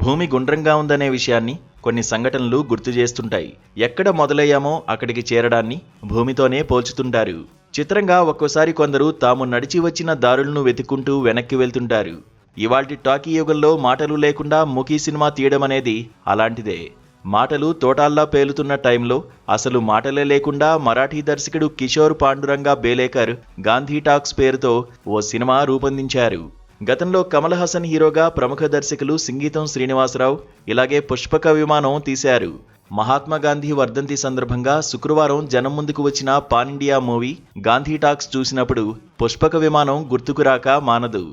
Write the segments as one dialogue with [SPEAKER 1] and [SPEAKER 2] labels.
[SPEAKER 1] భూమి గుండ్రంగా ఉందనే విషయాన్ని కొన్ని సంఘటనలు గుర్తు చేస్తుంటాయి. ఎక్కడ మొదలయ్యామో అక్కడికి చేరడాన్ని భూమితోనే పోల్చుతుంటారు. చిత్రంగా ఒక్కోసారి కొందరు తాము నడిచి వచ్చిన దారులను వెతుక్కుంటూ వెనక్కి వెళ్తుంటారు. ఇవాల్టి టాకీ యుగంలో మాటలు లేకుండా మూకీ సినిమా తీయడం అనేది అలాంటిదే. మాటలు తోటాల్లా పేలుతున్న టైంలో అసలు మాటలే లేకుండా మరాఠీ దర్శకుడు కిషోర్ పాండురంగ బేలేకర్ గాంధీ టాక్స్ పేరుతో ఓ సినిమా రూపొందించారు. గతంలో కమల్ హాసన్ హీరోగా ప్రముఖ దర్శకులు సింగీతం శ్రీనివాసరావు ఇలాగే పుష్పక విమానం తీశారు. మహాత్మా గాంధీ వర్ధంతి సందర్భంగా శుక్రవారం జనం ముందుకు వచ్చిన pan India movie Gandhi talks చూసినప్పుడు పుష్పక విమానం గుర్తుకు రాక మానదు.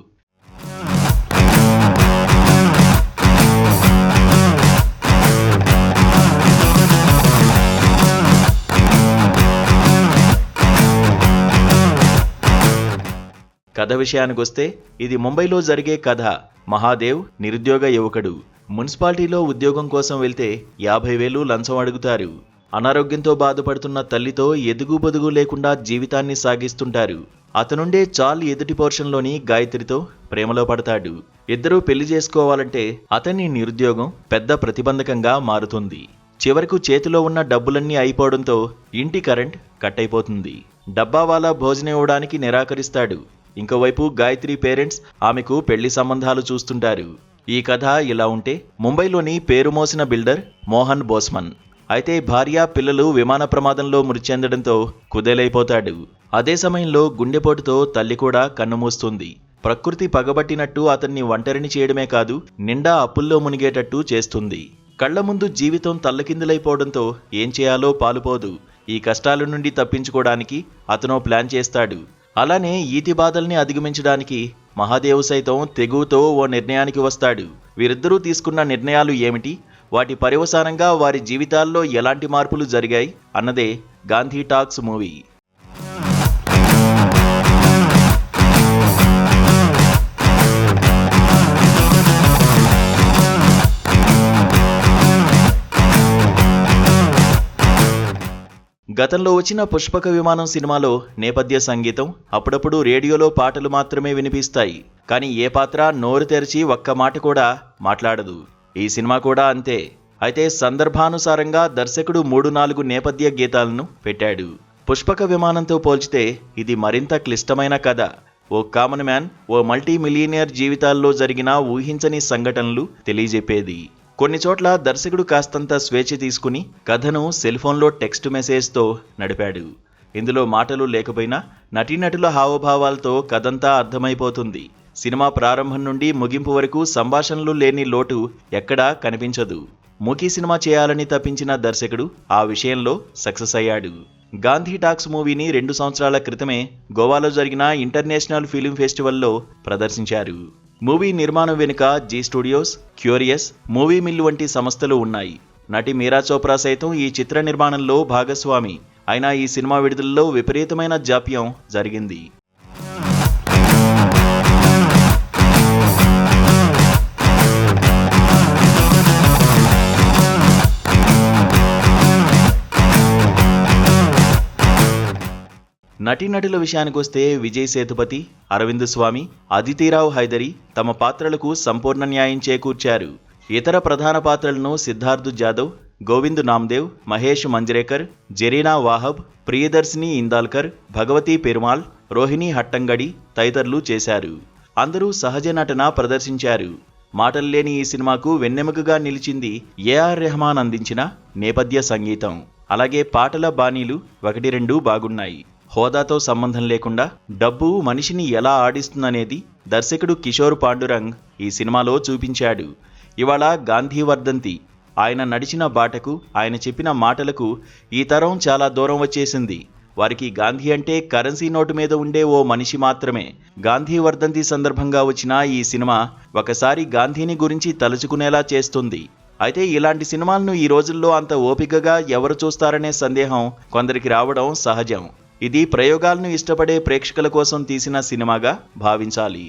[SPEAKER 1] కథ విషయానికొస్తే ఇది ముంబైలో జరిగే కథ. మహాదేవ్ నిరుద్యోగ యువకుడు. మున్సిపాలిటీలో ఉద్యోగం కోసం వెళ్తే 50,000 లంచం అడుగుతారు. అనారోగ్యంతో బాధపడుతున్న తల్లితో ఎదుగు బొదుగు లేకుండా జీవితాన్ని సాగిస్తుంటారు. అతనుండే చాల్ ఎదుటి పోర్షన్లోని గాయత్రితో ప్రేమలో పడతాడు. ఇద్దరూ పెళ్లి చేసుకోవాలంటే అతని నిరుద్యోగం పెద్ద ప్రతిబంధకంగా మారుతుంది. చివరకు చేతిలో ఉన్న డబ్బులన్నీ అయిపోవడంతో ఇంటి కరెంట్ కట్ అయిపోతుంది. డబ్బావాలా భోజనం ఇవ్వడానికి నిరాకరిస్తాడు. ఇంకోవైపు గాయత్రి పేరెంట్స్ ఆమెకు పెళ్లి సంబంధాలు చూస్తుంటారు. ఈ కథ ఇలా ఉంటే ముంబైలోని పేరు మోసిన బిల్డర్ మోహన్ బోస్మన్ అయితే భార్య పిల్లలు విమాన ప్రమాదంలో మృతి చెందడంతో కుదేలైపోతాడు. అదే సమయంలో గుండెపోటుతో తల్లి కూడా కన్నుమూస్తుంది. ప్రకృతి పగబట్టినట్టు అతన్ని ఒంటరిని చేయడమే కాదు నిండా అప్పుల్లో మునిగేటట్టు చేస్తుంది. కళ్ల ముందు జీవితం తల్లకిందులైపోవడంతో ఏం చేయాలో పాలుపోదు. ఈ కష్టాల నుండి తప్పించుకోవడానికి అతనో ప్లాన్ చేస్తాడు. అలానే ఈతి బాధల్ని అధిగమించడానికి మహాదేవ్ సైతం తెగువతో ఓ నిర్ణయానికి వస్తాడు. వీరిద్దరూ తీసుకున్న నిర్ణయాలు ఏమిటి, వాటి పర్యవసానంగా వారి జీవితాల్లో ఎలాంటి మార్పులు జరిగాయి అన్నదే గాంధీ టాక్స్ మూవీ. గతంలో వచ్చిన పుష్పక విమానం సినిమాలో నేపథ్య సంగీతం, అప్పుడప్పుడు రేడియోలో పాటలు మాత్రమే వినిపిస్తాయి. కానీ ఏ పాత్ర నోరు తెరిచి ఒక్క మాట కూడా మాట్లాడదు. ఈ సినిమా కూడా అంతే. అయితే సందర్భానుసారంగా దర్శకుడు 3-4 నేపథ్య గీతాలను పెట్టాడు. పుష్పక విమానంతో పోల్చితే ఇది మరింత క్లిష్టమైన కథ. ఓ కామన్ మ్యాన్, ఓ మల్టీ మిలియనియర్ జీవితాల్లో జరిగిన ఊహించని సంఘటనలు తెలియజెప్పేది. కొన్ని చోట్ల దర్శకుడు కాస్తంత స్వేచ్ఛ తీసుకుని కథను సెల్ఫోన్లో టెక్స్ట్ మెసేజ్తో నడిపాడు. ఇందులో మాటలు లేకపోయినా నటీనటుల హావభావాలతో కథంతా అర్థమైపోతుంది. సినిమా ప్రారంభం నుండి ముగింపు వరకు సంభాషణలు లేని లోటు ఎక్కడా కనిపించదు. మూకీ సినిమా చేయాలని తప్పించిన దర్శకుడు ఆ విషయంలో సక్సెస్ అయ్యాడు. గాంధీ టాక్స్ మూవీని 2 సంవత్సరాల క్రితమే గోవాలో జరిగిన ఇంటర్నేషనల్ ఫిలిం ఫెస్టివల్లో ప్రదర్శించారు. మూవీ నిర్మాణం వెనుక Zee Studios, Curious, Movie Mill వంటి సంస్థలు ఉన్నాయి. నటి మీరా చోప్రా సైతం ఈ చిత్ర నిర్మాణంలో భాగస్వామి. అయినా ఈ సినిమా విడుదలలో విపరీతమైన జాప్యం జరిగింది. నటీనటుల విషయానికొస్తే విజయ్ సేతుపతి, అరవింద్ స్వామి, అదితిరావు హైదరీ తమ పాత్రలకు సంపూర్ణ న్యాయం చేకూర్చారు. ఇతర ప్రధాన పాత్రలను సిద్ధార్థ్ జాదవ్, గోవింద్ నామ్దేవ్, మహేష్ మంజ్రేకర్, జెరీనా వాహబ్, ప్రియదర్శిని ఇందాల్కర్, భగవతి పెరుమాల్, రోహిణి హట్టంగడి తదితరులు చేశారు. అందరూ సహజ నటన ప్రదర్శించారు. మాటల్లేని ఈ సినిమాకు వెన్నెముకగా నిలిచింది ఏఆర్ రెహమాన్ అందించిన నేపథ్య సంగీతం. అలాగే పాటల బాణీలు 1-2 బాగున్నాయి. హోదాతో సంబంధం లేకుండా డబ్బు మనిషిని ఎలా ఆడిస్తుందనేది దర్శకుడు కిషోర్ పాండురంగ్ ఈ సినిమాలో చూపించాడు. ఇవాళ గాంధీ వర్ధంతి. ఆయన నడిచిన బాటకు, ఆయన చెప్పిన మాటలకు ఈ తరం చాలా దూరం వచ్చేసింది. వారికి గాంధీ అంటే కరెన్సీ నోటు మీద ఉండే ఓ మనిషి మాత్రమే. గాంధీ వర్ధంతి సందర్భంగా వచ్చిన ఈ సినిమా ఒకసారి గాంధీని గురించి తలుచుకునేలా చేస్తుంది. అయితే ఇలాంటి సినిమాలను ఈ రోజుల్లో అంత ఓపికగా ఎవరు చూస్తారనే సందేహం కొందరికి రావడం సహజం. ఇది ప్రయోగాలను ఇష్టపడే ప్రేక్షకుల కోసం తీసిన సినిమాగా భావించాలి.